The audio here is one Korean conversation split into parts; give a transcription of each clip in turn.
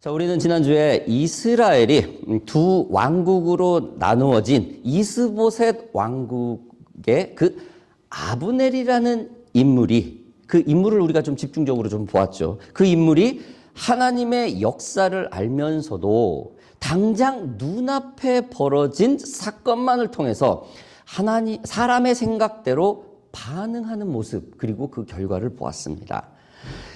자, 우리는 지난주에 이스라엘이 두 왕국으로 나누어진 이스보셋 왕국의 그 아브넬이라는 인물이, 그 인물을 우리가 좀 집중적으로 좀 보았죠. 그 인물이 하나님의 역사를 알면서도 당장 눈앞에 벌어진 사건만을 통해서 사람의 생각대로 반응하는 모습, 그리고 그 결과를 보았습니다.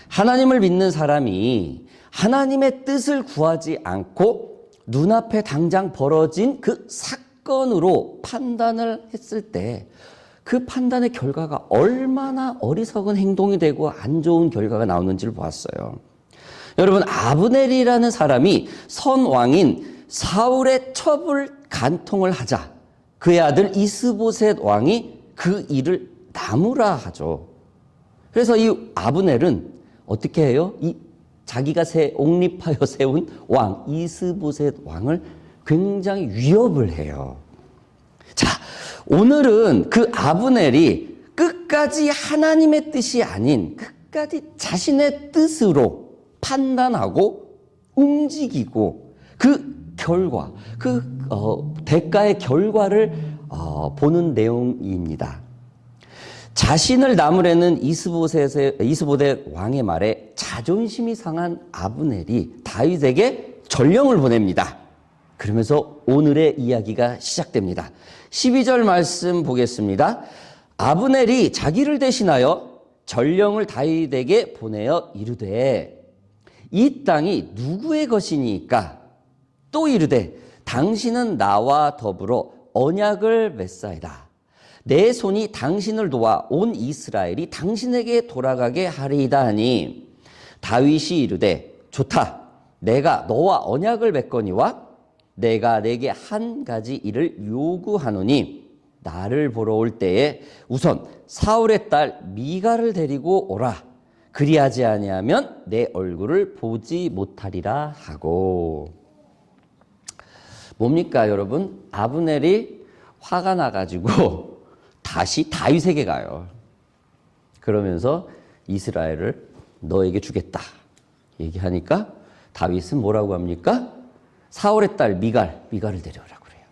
하나님을 믿는 사람이 하나님의 뜻을 구하지 않고 눈앞에 당장 벌어진 그 사건으로 판단을 했을 때 그 판단의 결과가 얼마나 어리석은 행동이 되고 안 좋은 결과가 나오는지를 보았어요. 여러분, 아브넬이라는 사람이 선왕인 사울의 첩을 간통을 하자 그의 아들 이스보셋 왕이 그 일을 나무라 하죠. 그래서 이 아브넬은 어떻게 해요? 자기가 옹립하여 세운 왕 이스보셋 왕을 굉장히 위협을 해요. 자, 오늘은 그 아브넬이 끝까지 하나님의 뜻이 아닌 끝까지 자신의 뜻으로 판단하고 움직이고 그 결과, 대가의 결과를 보는 내용입니다. 자신을 나무라는 이스보셋 왕의 말에 자존심이 상한 아브넬이 다윗에게 전령을 보냅니다. 그러면서 오늘의 이야기가 시작됩니다. 12절 말씀 보겠습니다. 아브넬이 자기를 대신하여 전령을 다윗에게 보내어 이르되 이 땅이 누구의 것이니까? 또 이르되 당신은 나와 더불어 언약을 맺사이다. 내 손이 당신을 도와 온 이스라엘이 당신에게 돌아가게 하리이다 하니 다윗이 이르되 좋다. 내가 너와 언약을 맺거니와 내가 내게 한 가지 일을 요구하노니 나를 보러 올 때에 우선 사울의 딸 미갈을 데리고 오라. 그리하지 아니하면 내 얼굴을 보지 못하리라 하고. 뭡니까 여러분? 아브넬이 화가 나가지고 다시 다윗에게 가요. 그러면서 이스라엘을 너에게 주겠다 얘기하니까 다윗은 뭐라고 합니까? 사울의 딸 미갈을 데려오라고 그래요.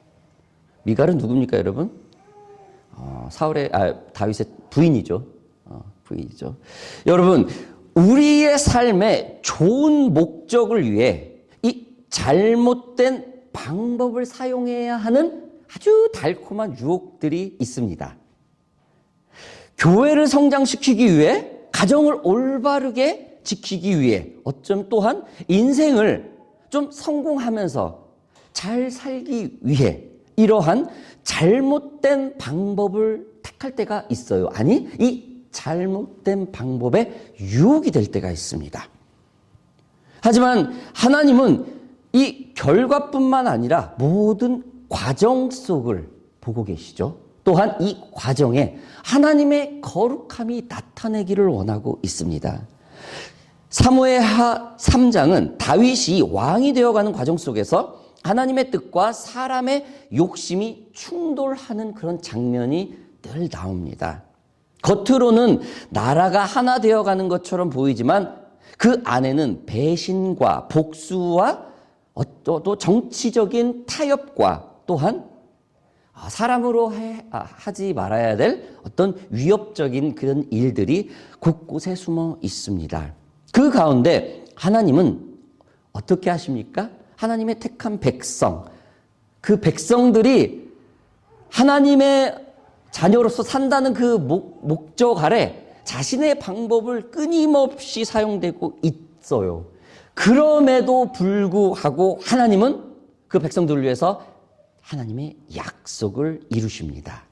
미갈은 누굽니까 여러분? 다윗의 부인이죠. 부인이죠. 여러분, 우리의 삶의 좋은 목적을 위해 이 잘못된 방법을 사용해야 하는 아주 달콤한 유혹들이 있습니다. 교회를 성장시키기 위해, 가정을 올바르게 지키기 위해, 어쩜 또한 인생을 좀 성공하면서 잘 살기 위해 이러한 잘못된 방법을 택할 때가 있어요. 아니, 이 잘못된 방법에 유혹이 될 때가 있습니다. 하지만 하나님은 이 결과뿐만 아니라 모든 과정 속을 보고 계시죠. 또한 이 과정에 하나님의 거룩함이 나타내기를 원하고 있습니다. 사무엘하 3장은 다윗이 왕이 되어가는 과정 속에서 하나님의 뜻과 사람의 욕심이 충돌하는 그런 장면이 늘 나옵니다. 겉으로는 나라가 하나 되어가는 것처럼 보이지만 그 안에는 배신과 복수와 또 정치적인 타협과 또한 사람으로 하지 말아야 될 어떤 위협적인 그런 일들이 곳곳에 숨어 있습니다. 그 가운데 하나님은 어떻게 하십니까? 하나님의 택한 백성, 그 백성들이 하나님의 자녀로서 산다는 그 목적 아래 자신의 방법을 끊임없이 사용되고 있어요. 그럼에도 불구하고 하나님은 그 백성들을 위해서 하나님의 약속을 이루십니다.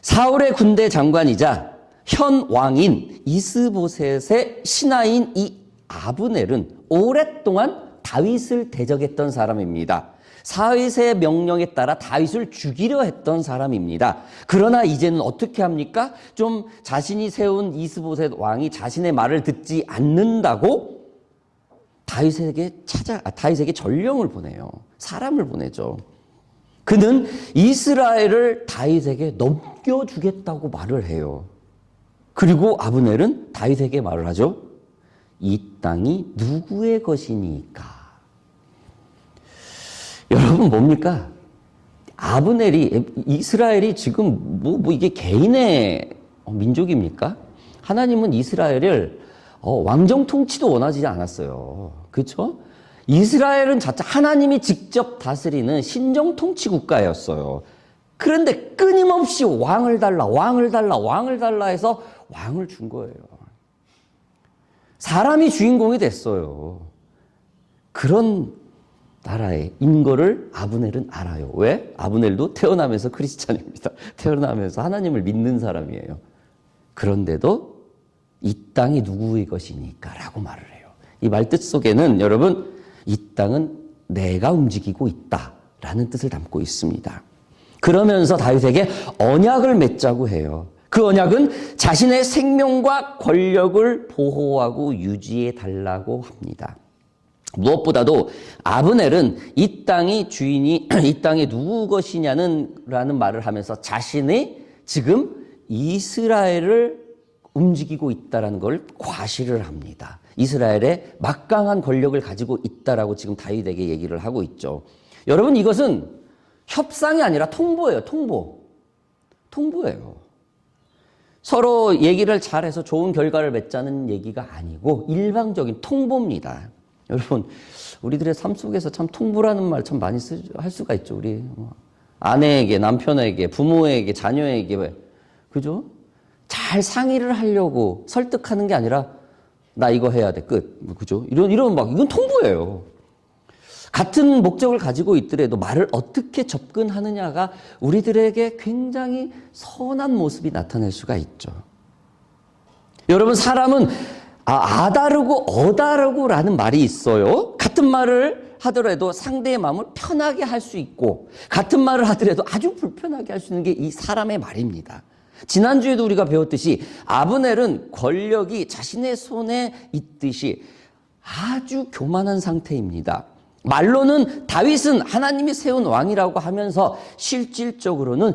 사울의 군대 장관이자 현 왕인 이스보셋의 신하인 이 아브넬은 오랫동안 다윗을 대적했던 사람입니다. 다윗의 명령에 따라 다윗을 죽이려 했던 사람입니다. 그러나 이제는 어떻게 합니까? 좀 자신이 세운 이스보셋 왕이 자신의 말을 듣지 않는다고 다윗에게 전령을 보내요. 사람을 보내죠. 그는 이스라엘을 다윗에게 넘겨주겠다고 말을 해요. 그리고 아브넬은 다윗에게 말을 하죠. 이 땅이 누구의 것이니까? 여러분 뭡니까? 아브넬이 이스라엘이 지금 뭐 이게 개인의 민족입니까? 하나님은 이스라엘을 왕정 통치도 원하지 않았어요. 그렇죠? 이스라엘은 자체 하나님이 직접 다스리는 신정 통치 국가였어요. 그런데 끊임없이 왕을 달라 해서 왕을 준 거예요. 사람이 주인공이 됐어요. 그런 나라인 거를 아브넬은 알아요. 왜? 아브넬도 태어나면서 크리스찬입니다. 태어나면서 하나님을 믿는 사람이에요. 그런데도 이 땅이 누구의 것이니까 라고 말을 해요. 이 말뜻 속에는 여러분, 이 땅은 내가 움직이고 있다라는 뜻을 담고 있습니다. 그러면서 다윗에게 언약을 맺자고 해요. 그 언약은 자신의 생명과 권력을 보호하고 유지해 달라고 합니다. 무엇보다도 아브넬은 이 땅이 주인이 이 땅이 누구 것이냐는 말을 하면서 자신이 지금 이스라엘을 움직이고 있다는 걸 과시를 합니다. 이스라엘의 막강한 권력을 가지고 있다라고 지금 다윗에게 얘기를 하고 있죠. 여러분, 이것은 협상이 아니라 통보예요. 통보예요. 서로 얘기를 잘해서 좋은 결과를 맺자는 얘기가 아니고 일방적인 통보입니다. 여러분, 우리들의 삶 속에서 참 통보라는 말 참 많이 할 수가 있죠. 우리 아내에게, 남편에게, 부모에게, 자녀에게, 그죠? 잘 상의를 하려고 설득하는 게 아니라 나 이거 해야 돼, 끝. 그죠? 이런 막 이건 통보예요. 같은 목적을 가지고 있더라도 말을 어떻게 접근하느냐가 우리들에게 굉장히 선한 모습이 나타날 수가 있죠. 여러분, 사람은 아다르고 어다르고라는 말이 있어요. 같은 말을 하더라도 상대의 마음을 편하게 할 수 있고 같은 말을 하더라도 아주 불편하게 할 수 있는 게 이 사람의 말입니다. 지난주에도 우리가 배웠듯이 아브넬은 권력이 자신의 손에 있듯이 아주 교만한 상태입니다. 말로는 다윗은 하나님이 세운 왕이라고 하면서 실질적으로는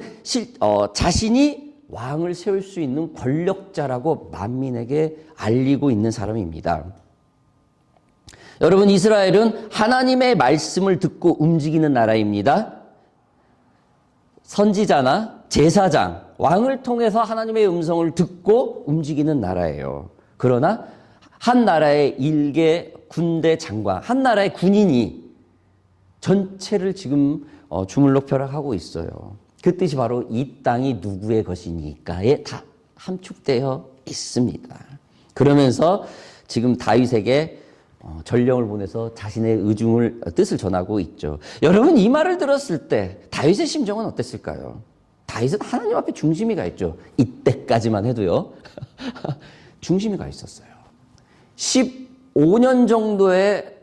자신이 왕을 세울 수 있는 권력자라고 만민에게 알리고 있는 사람입니다. 여러분, 이스라엘은 하나님의 말씀을 듣고 움직이는 나라입니다. 선지자나 제사장, 왕을 통해서 하나님의 음성을 듣고 움직이는 나라예요. 그러나 한 나라의 일개 군대 장관, 한 나라의 군인이 전체를 지금 주물럭펴락하고 있어요. 그 뜻이 바로 이 땅이 누구의 것이니까에 다 함축되어 있습니다. 그러면서 지금 다윗에게 전령을 보내서 자신의 뜻을 전하고 있죠. 여러분, 이 말을 들었을 때 다윗의 심정은 어땠을까요? 다윗은 하나님 앞에 중심이 가 있죠. 이때까지만 해도요. 중심이 가 있었어요. 15년 정도의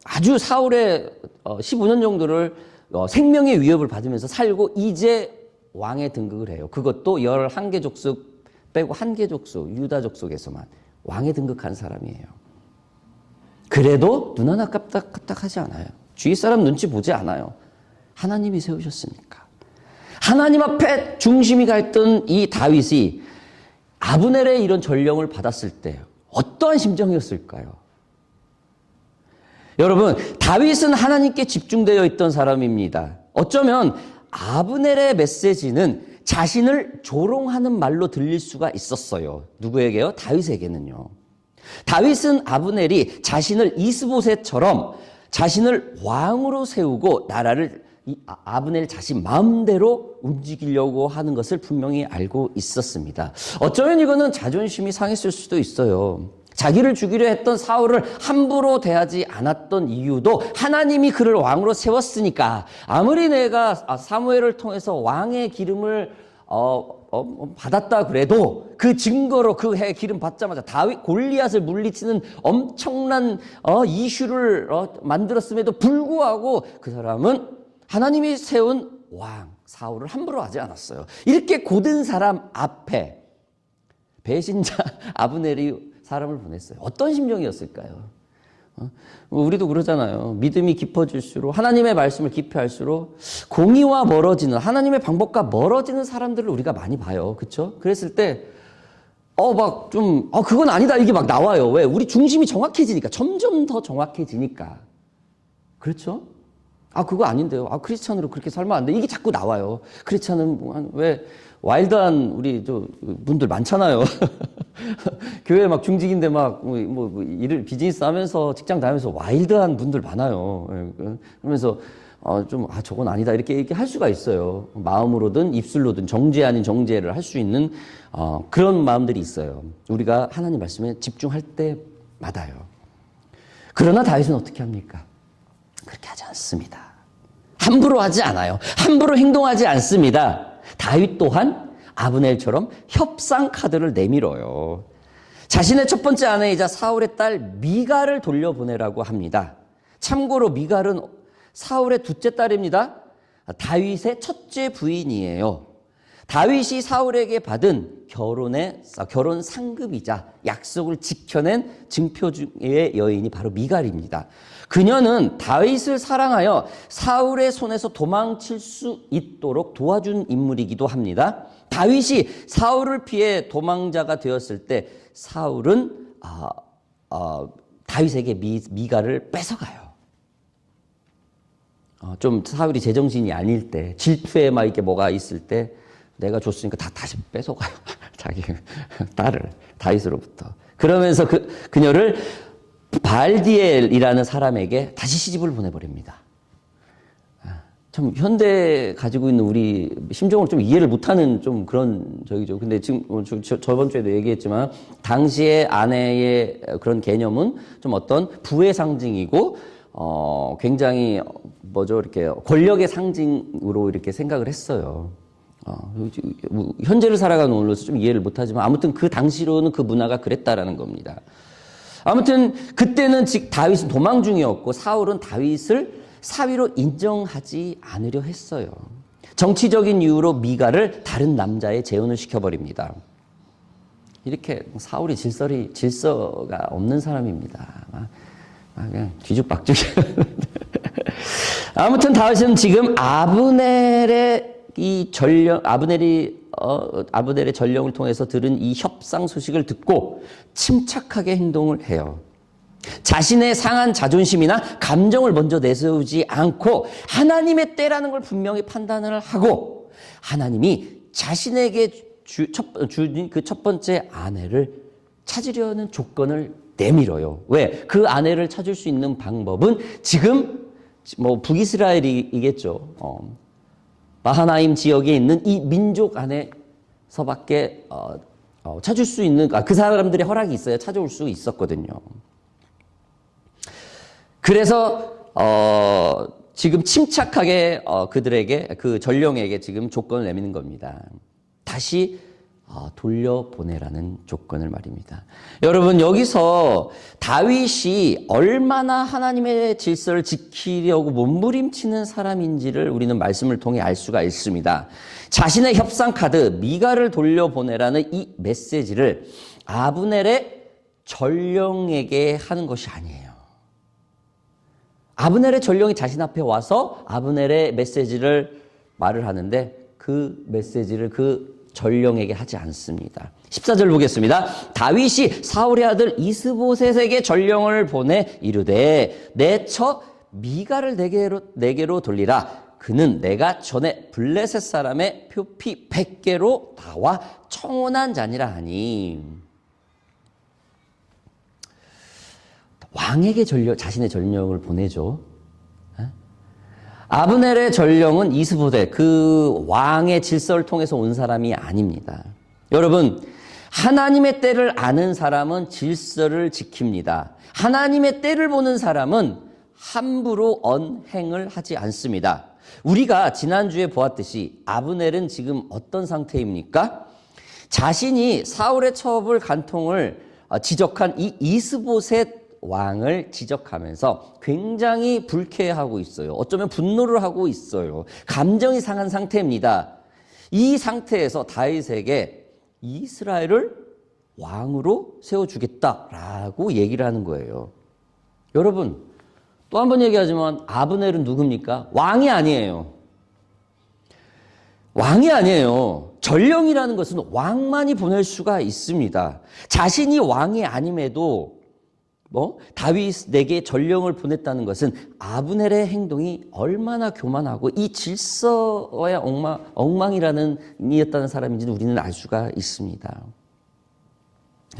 아주 사울의 15년 정도를 생명의 위협을 받으면서 살고 이제 왕에 등극을 해요. 그것도 11개 족속 빼고 1개 족속, 유다 족속에서만 왕에 등극한 사람이에요. 그래도 눈 하나 까딱까딱하지 않아요. 주위 사람 눈치 보지 않아요. 하나님이 세우셨으니까. 하나님 앞에 중심이 가 있던 이 다윗이 아브넬의 이런 전령을 받았을 때 어떠한 심정이었을까요? 여러분, 다윗은 하나님께 집중되어 있던 사람입니다. 어쩌면 아브넬의 메시지는 자신을 조롱하는 말로 들릴 수가 있었어요. 누구에게요? 다윗에게는요. 다윗은 아브넬이 자신을 이스보셋처럼 자신을 왕으로 세우고 나라를 아브넬 자신 마음대로 움직이려고 하는 것을 분명히 알고 있었습니다. 어쩌면 이거는 자존심이 상했을 수도 있어요. 자기를 죽이려 했던 사울을 함부로 대하지 않았던 이유도 하나님이 그를 왕으로 세웠으니까 아무리 내가 사무엘을 통해서 왕의 기름을 받았다 그래도 그 증거로 그 해 기름 받자마자 다윗 골리앗을 물리치는 엄청난 이슈를 만들었음에도 불구하고 그 사람은 하나님이 세운 왕 사울을 함부로 하지 않았어요. 이렇게 고든 사람 앞에 배신자 아브넬이 사람을 보냈어요. 어떤 심정이었을까요? 우리도 그러잖아요. 믿음이 깊어질수록 하나님의 말씀을 깊이 할수록 공의와 멀어지는 하나님의 방법과 멀어지는 사람들을 우리가 많이 봐요. 그렇죠? 그랬을 때 그건 아니다. 이게 막 나와요. 왜? 우리 중심이 정확해지니까. 점점 더 정확해지니까. 그렇죠? 그거 아닌데요. 크리스찬으로 그렇게 살면 안 돼. 이게 자꾸 나와요. 크리스찬은 왜 와일드한 우리 분들 많잖아요. 교회 막 중직인데 막 일을 비즈니스 하면서 직장 다니면서 와일드한 분들 많아요. 그러면서 저건 아니다 이렇게 얘기할 수가 있어요. 마음으로든 입술로든 정죄 아닌 정죄를 할 수 있는 그런 마음들이 있어요. 우리가 하나님 말씀에 집중할 때마다요. 그러나 다윗은 어떻게 합니까? 그렇게 하지 않습니다. 함부로 하지 않아요. 함부로 행동하지 않습니다. 다윗 또한 아브넬처럼 협상 카드를 내밀어요. 자신의 첫 번째 아내이자 사울의 딸 미갈을 돌려보내라고 합니다. 참고로 미갈은 사울의 둘째 딸입니다. 다윗의 첫째 부인이에요. 다윗이 사울에게 받은 결혼 상급이자 약속을 지켜낸 증표 중의 여인이 바로 미갈입니다. 그녀는 다윗을 사랑하여 사울의 손에서 도망칠 수 있도록 도와준 인물이기도 합니다. 다윗이 사울을 피해 도망자가 되었을 때 사울은 다윗에게 미갈을 뺏어가요. 좀 사울이 제정신이 아닐 때, 질투에 막 이렇게 뭐가 있을 때 내가 줬으니까 다시 뺏어가요. 자기 딸을 다윗으로부터. 그러면서 그녀를 발디엘이라는 사람에게 다시 시집을 보내버립니다. 참 현대 가지고 있는 우리 심정을 좀 이해를 못하는 좀 그런 적이죠. 근데 지금 저번 주에도 얘기했지만 당시의 아내의 그런 개념은 좀 어떤 부의 상징이고 굉장히 이렇게 권력의 상징으로 이렇게 생각을 했어요. 현재를 살아가는 오늘로서 좀 이해를 못하지만 아무튼 그 당시로는 그 문화가 그랬다라는 겁니다. 아무튼 그때는 다윗은 도망 중이었고 사울은 다윗을 사위로 인정하지 않으려 했어요. 정치적인 이유로 미갈을 다른 남자에 재혼을 시켜버립니다. 이렇게 사울이 질서가 없는 사람입니다. 그냥 뒤죽박죽. 아무튼 다윗은 지금 아브넬의 전령을 통해서 들은 이 협상 소식을 듣고 침착하게 행동을 해요. 자신의 상한 자존심이나 감정을 먼저 내세우지 않고 하나님의 때라는 걸 분명히 판단을 하고 하나님이 자신에게 준 그 첫 번째 아내를 찾으려는 조건을 내밀어요. 왜? 그 아내를 찾을 수 있는 방법은 지금 북이스라엘이겠죠. 마하나임 지역에 있는 이 민족 안에서밖에 찾을 수 있는 그 사람들의 허락이 있어야 찾아올 수 있었거든요. 그래서 지금 침착하게 그들에게 그 전령에게 지금 조건을 내미는 겁니다. 다시 돌려보내라는 조건을 말입니다. 여러분 여기서 다윗이 얼마나 하나님의 질서를 지키려고 몸부림치는 사람인지를 우리는 말씀을 통해 알 수가 있습니다. 자신의 협상 카드 미갈을 돌려보내라는 이 메시지를 아브넬의 전령에게 하는 것이 아니에요. 아브넬의 전령이 자신 앞에 와서 아브넬의 메시지를 말을 하는데 그 메시지를 그 전령에게 하지 않습니다. 14절 보겠습니다. 다윗이 사울의 아들 이스보셋에게 전령을 보내 이르되 내 처 미갈을 내게로 돌리라. 그는 내가 전에 블레셋 사람의 표피 100개로 나와 청혼한 자니라 하니. 왕에게 자신의 전령을 보내죠. 아브넬의 전령은 이스보셋, 그 왕의 질서를 통해서 온 사람이 아닙니다. 여러분, 하나님의 때를 아는 사람은 질서를 지킵니다. 하나님의 때를 보는 사람은 함부로 언행을 하지 않습니다. 우리가 지난주에 보았듯이 아브넬은 지금 어떤 상태입니까? 자신이 사울의 처벌 간통을 지적한 이 이스보셋 왕을 지적하면서 굉장히 불쾌해하고 있어요. 어쩌면 분노를 하고 있어요. 감정이 상한 상태입니다. 이 상태에서 다윗에게 이스라엘을 왕으로 세워주겠다라고 얘기를 하는 거예요. 여러분, 또 한 번 얘기하지만 아브넬은 누굽니까? 왕이 아니에요. 왕이 아니에요. 전령이라는 것은 왕만이 보낼 수가 있습니다. 자신이 왕이 아님에도 다윗에게 전령을 보냈다는 것은 아브넬의 행동이 얼마나 교만하고 이 질서의 엉망이라는 이었다는 사람인지는 우리는 알 수가 있습니다.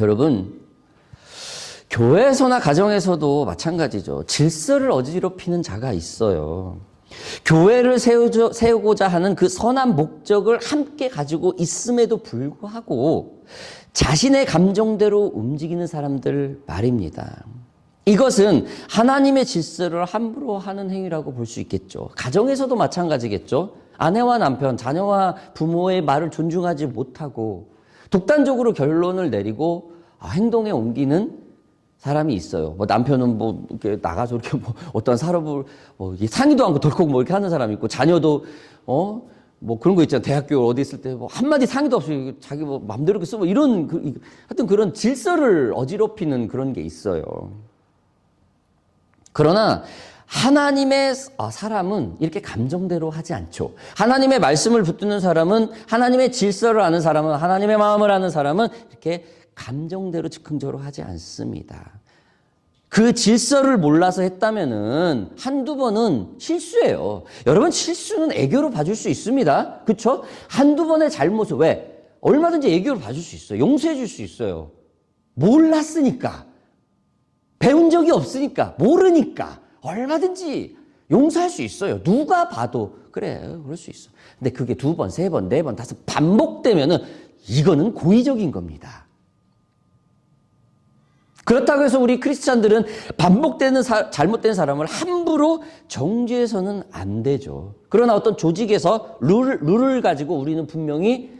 여러분, 교회에서나 가정에서도 마찬가지죠. 질서를 어지럽히는 자가 있어요. 교회를 세우고자 하는 그 선한 목적을 함께 가지고 있음에도 불구하고 자신의 감정대로 움직이는 사람들 말입니다. 이것은 하나님의 질서를 함부로 하는 행위라고 볼 수 있겠죠. 가정에서도 마찬가지겠죠. 아내와 남편, 자녀와 부모의 말을 존중하지 못하고 독단적으로 결론을 내리고 행동에 옮기는 사람이 있어요. 남편은 이렇게 나가서 이렇게 어떤 사람을 상의도 않고 덜컥 이렇게 하는 사람이 있고, 자녀도 그런 거 있잖아. 대학교 어디 있을 때 한마디 상의도 없이 자기 맘대로 이렇게 쓰고 하여튼 그런 질서를 어지럽히는 그런 게 있어요. 그러나 하나님의 사람은 이렇게 감정대로 하지 않죠. 하나님의 말씀을 붙드는 사람은, 하나님의 질서를 아는 사람은, 하나님의 마음을 아는 사람은 이렇게 감정대로 즉흥적으로 하지 않습니다. 그 질서를 몰라서 했다면은 한두 번은 실수예요. 여러분, 실수는 애교로 봐줄 수 있습니다. 그렇죠? 한두 번의 잘못을 얼마든지 애교로 봐줄 수 있어요. 용서해 줄 수 있어요. 몰랐으니까. 배운 적이 없으니까. 모르니까. 얼마든지 용서할 수 있어요. 누가 봐도 그래, 그럴 수 있어. 근데 그게 두 번, 세 번, 네 번, 다섯 반복되면은 이거는 고의적인 겁니다. 그렇다고 해서 우리 크리스찬들은 반복되는 잘못된 사람을 함부로 정죄해서는 안 되죠. 그러나 어떤 조직에서 룰을 가지고 우리는 분명히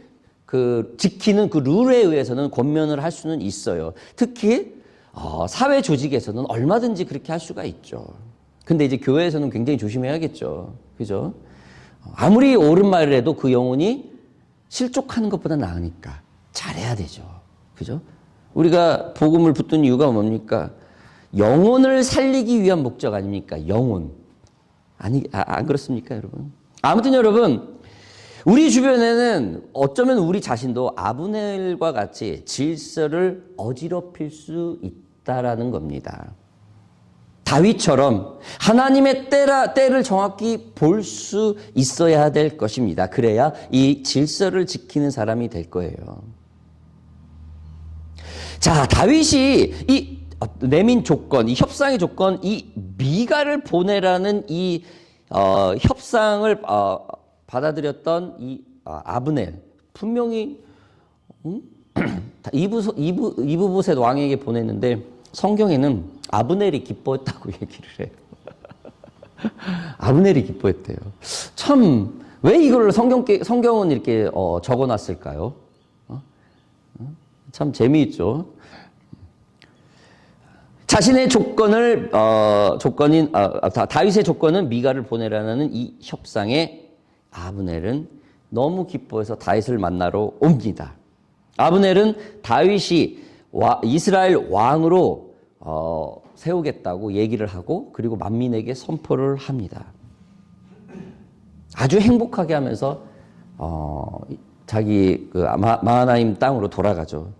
지키는 그 룰에 의해서는 권면을 할 수는 있어요. 특히 사회 조직에서는 얼마든지 그렇게 할 수가 있죠. 근데 이제 교회에서는 굉장히 조심해야겠죠. 그죠? 아무리 옳은 말을 해도 그 영혼이 실족하는 것보다 나으니까 잘해야 되죠. 그죠? 우리가 복음을 붙든 이유가 뭡니까? 영혼을 살리기 위한 목적 아닙니까? 영혼. 안 그렇습니까, 여러분? 아무튼 여러분, 우리 주변에는 어쩌면 우리 자신도 아브넬과 같이 질서를 어지럽힐 수 있다라는 겁니다. 다윗처럼 하나님의 때를 정확히 볼 수 있어야 될 것입니다. 그래야 이 질서를 지키는 사람이 될 거예요. 자, 다윗이 이 내민 조건, 이 협상의 조건, 이 미가를 보내라는 이 협상을 받아들였던 이 아브넬, 분명히 이브보셋 왕에게 보냈는데 성경에는 아브넬이 기뻐했다고 얘기를 해요. 아브넬이 기뻐했대요. 참, 왜 이걸 성경은 이렇게 적어놨을까요? 참 재미있죠. 자신의 다윗의 조건은 미가를 보내라는 이 협상에 아브넬은 너무 기뻐해서 다윗을 만나러 옵니다. 아브넬은 다윗이 이스라엘 왕으로 세우겠다고 얘기를 하고, 그리고 만민에게 선포를 합니다. 아주 행복하게 하면서 자기 마하나임 땅으로 돌아가죠.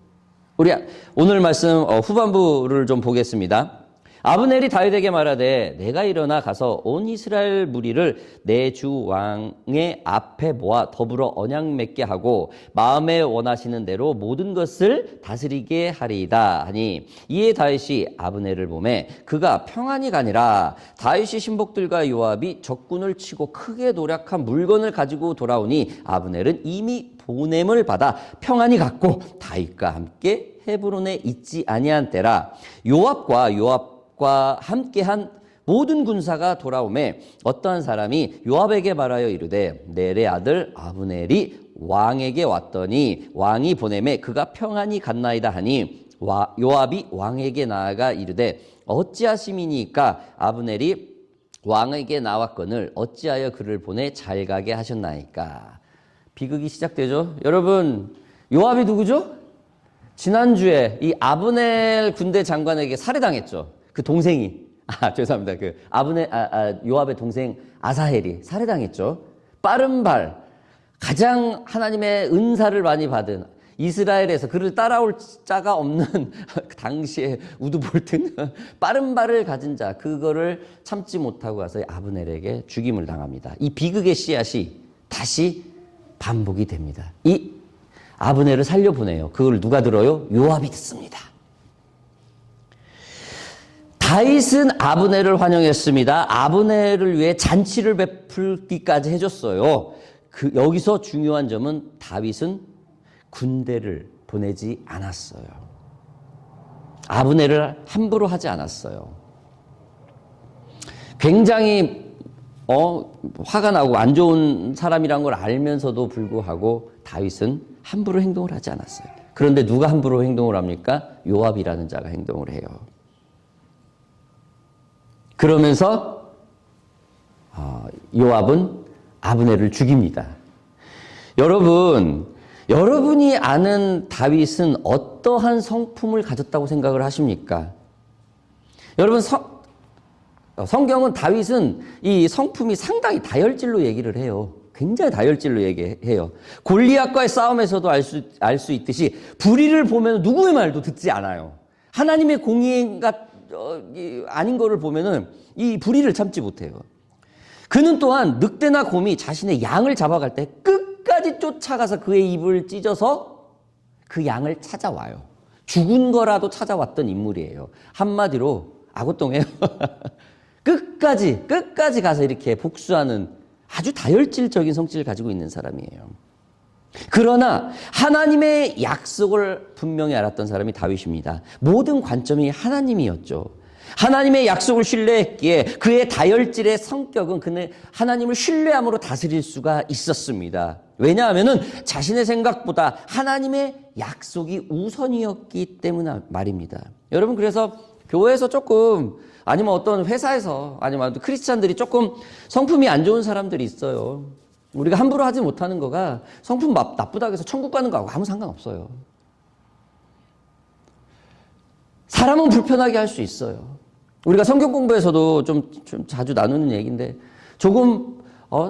우리 오늘 말씀 후반부를 좀 보겠습니다. 아브넬이 다윗에게 말하되 내가 일어나 가서 온 이스라엘 무리를 내 주 왕의 앞에 모아 더불어 언약 맺게 하고 마음에 원하시는 대로 모든 것을 다스리게 하리이다 하니, 이에 다윗이 아브넬을 보매 그가 평안히 가니라. 다윗이 신복들과 요압이 적군을 치고 크게 노력한 물건을 가지고 돌아오니 아브넬은 이미 보냄을 받아 평안히 갔고 다윗과 함께 헤브론에 있지 아니한 때라. 요압과 함께한 모든 군사가 돌아오매 어떠한 사람이 요압에게 말하여 이르되 넬의 아들 아브넬이 왕에게 왔더니 왕이 보내매 그가 평안히 갔나이다 하니, 요압이 왕에게 나아가 이르되 어찌하심이니까 아브넬이 왕에게 나왔거늘 어찌하여 그를 보내 잘 가게 하셨나이까. 비극이 시작되죠. 여러분, 요압이 누구죠? 지난주에 이 아브넬 군대 장관에게 살해당했죠. 그 동생이. 죄송합니다. 요압의 동생 아사헬이 살해당했죠. 빠른 발, 가장 하나님의 은사를 많이 받은 이스라엘에서 그를 따라올 자가 없는 당시에 우드볼튼 빠른 발을 가진 자, 그거를 참지 못하고 가서 아브넬에게 죽임을 당합니다. 이 비극의 씨앗이 다시 반복이 됩니다. 이 아브넬을 살려보내요. 그걸 누가 들어요? 요압이 듣습니다. 다윗은 아브넬을 환영했습니다. 아브넬을 위해 잔치를 베풀기까지 해줬어요. 여기서 중요한 점은 다윗은 군대를 보내지 않았어요. 아브넬을 함부로 하지 않았어요. 굉장히 화가 나고 안 좋은 사람이란 걸 알면서도 불구하고 다윗은 함부로 행동을 하지 않았어요. 그런데 누가 함부로 행동을 합니까? 요압이라는 자가 행동을 해요. 그러면서 요압은 아브넬을 죽입니다. 여러분이 아는 다윗은 어떠한 성품을 가졌다고 생각을 하십니까? 여러분, 성경은 다윗은 이 성품이 상당히 다혈질로 얘기를 해요. 굉장히 다혈질로 얘기해요. 골리앗과의 싸움에서도 알 수 있듯이 불의를 보면 누구의 말도 듣지 않아요. 하나님의 공의가 아닌 거를 보면은 이 불의를 참지 못해요. 그는 또한 늑대나 곰이 자신의 양을 잡아갈 때 끝까지 쫓아가서 그의 입을 찢어서 그 양을 찾아와요. 죽은 거라도 찾아왔던 인물이에요. 한마디로 아구똥이에요. 끝까지 가서 이렇게 복수하는 아주 다혈질적인 성질을 가지고 있는 사람이에요. 그러나 하나님의 약속을 분명히 알았던 사람이 다윗입니다. 모든 관점이 하나님이었죠. 하나님의 약속을 신뢰했기에 그의 다혈질의 성격은 그는 하나님을 신뢰함으로 다스릴 수가 있었습니다. 왜냐하면 자신의 생각보다 하나님의 약속이 우선이었기 때문에 말입니다. 여러분, 그래서 교회에서 조금, 아니면 어떤 회사에서, 아니면 크리스찬들이 조금 성품이 안 좋은 사람들이 있어요. 우리가 함부로 하지 못하는 거가 성품 나쁘다고 해서 천국 가는 거하고 아무 상관없어요. 사람은 불편하게 할 수 있어요. 우리가 성경 공부에서도 좀 자주 나누는 얘기인데, 조금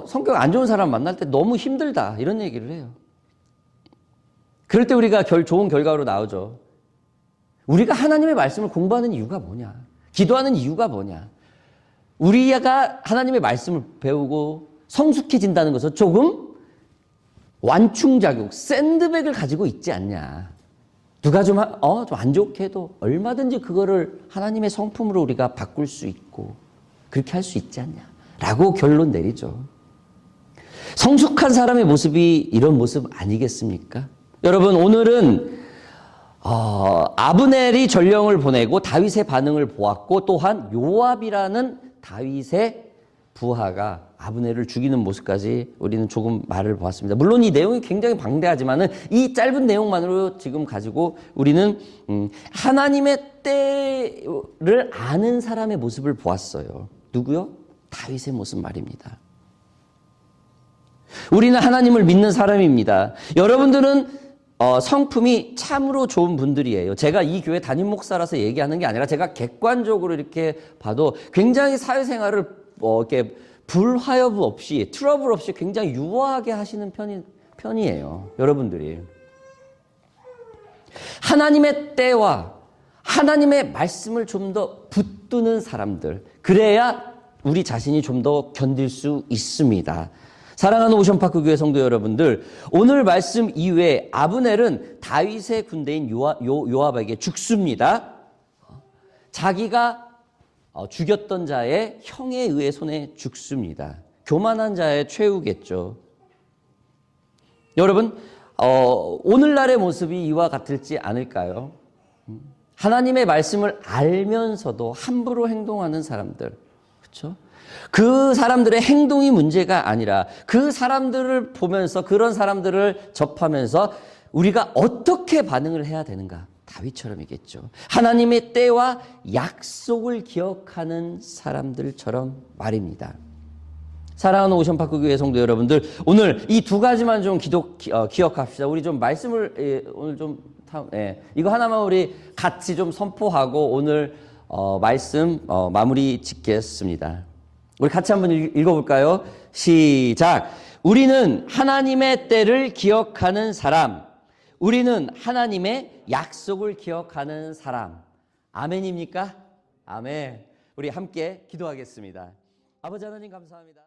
성격 안 좋은 사람 만날 때 너무 힘들다 이런 얘기를 해요. 그럴 때 우리가 좋은 결과로 나오죠. 우리가 하나님의 말씀을 공부하는 이유가 뭐냐? 기도하는 이유가 뭐냐? 우리가 하나님의 말씀을 배우고 성숙해진다는 것은 조금 완충작용, 샌드백을 가지고 있지 않냐. 누가 좀 안 좋게 해도 얼마든지 그거를 하나님의 성품으로 우리가 바꿀 수 있고 그렇게 할 수 있지 않냐. 라고 결론 내리죠. 성숙한 사람의 모습이 이런 모습 아니겠습니까? 여러분, 오늘은 아브넬이 전령을 보내고 다윗의 반응을 보았고, 또한 요압이라는 다윗의 부하가 아브넬을 죽이는 모습까지 우리는 조금 말을 보았습니다. 물론 이 내용이 굉장히 방대하지만은 이 짧은 내용만으로 지금 가지고 우리는 하나님의 때를 아는 사람의 모습을 보았어요. 누구요? 다윗의 모습 말입니다. 우리는 하나님을 믿는 사람입니다. 여러분들은 성품이 참으로 좋은 분들이에요. 제가 이 교회 담임 목사라서 얘기하는 게 아니라 제가 객관적으로 이렇게 봐도 굉장히 사회생활을 이렇게 불화여부 없이, 트러블 없이 굉장히 유화하게 하시는 편이에요. 여러분들이. 하나님의 때와 하나님의 말씀을 좀 더 붙드는 사람들, 그래야 우리 자신이 좀 더 견딜 수 있습니다. 사랑하는 오션파크 교회 성도 여러분들, 오늘 말씀 이외에 아브넬은 다윗의 군대인 요압에게 죽습니다. 자기가 죽였던 자의 형에 의해 손에 죽습니다. 교만한 자의 최후겠죠. 여러분, 오늘날의 모습이 이와 같을지 않을까요? 하나님의 말씀을 알면서도 함부로 행동하는 사람들, 그렇죠? 그 사람들의 행동이 문제가 아니라 그 사람들을 보면서, 그런 사람들을 접하면서 우리가 어떻게 반응을 해야 되는가? 다윗처럼이겠죠. 하나님의 때와 약속을 기억하는 사람들처럼 말입니다. 사랑하는 오션파크 교회 성도 여러분들, 오늘 이 두 가지만 좀 기억합시다. 우리 좀 말씀을 오늘 좀 이거 하나만 우리 같이 좀 선포하고 오늘 말씀 마무리 짓겠습니다. 우리 같이 한번 읽어볼까요? 시작. 우리는 하나님의 때를 기억하는 사람, 우리는 하나님의 약속을 기억하는 사람. 아멘입니까? 아멘. 우리 함께 기도하겠습니다. 아버지 하나님 감사합니다.